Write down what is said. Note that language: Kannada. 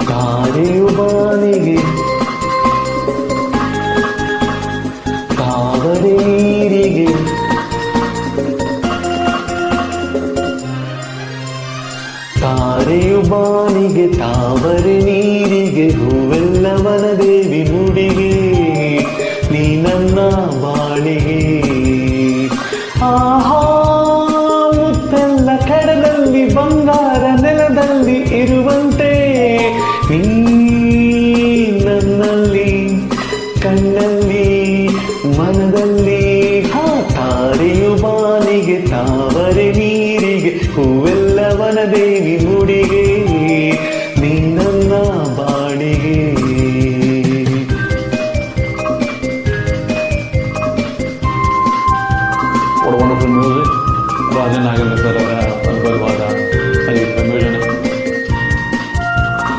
ತಾರೆಯು ಬಾನಿಗೆ ತಾವರೆ ನೀರಿಗೆ ತಾರೆಯು ಬಾನಿಗೆ ತಾವರೆ ನೀರಿಗೆ ಹೂವೆಲ್ಲ ವನದೇವಿ ನುಡಿಗೆ ನೀ ನನ್ನ ಬಾಳಿಗೆ ಆಹಾ ಮುತ್ತೆಲ್ಲ ಕಡಲಲ್ಲಿ ಬಂಗಾರ ನೆಲದಲ್ಲಿ ಇರುವಂತೆ ನೀ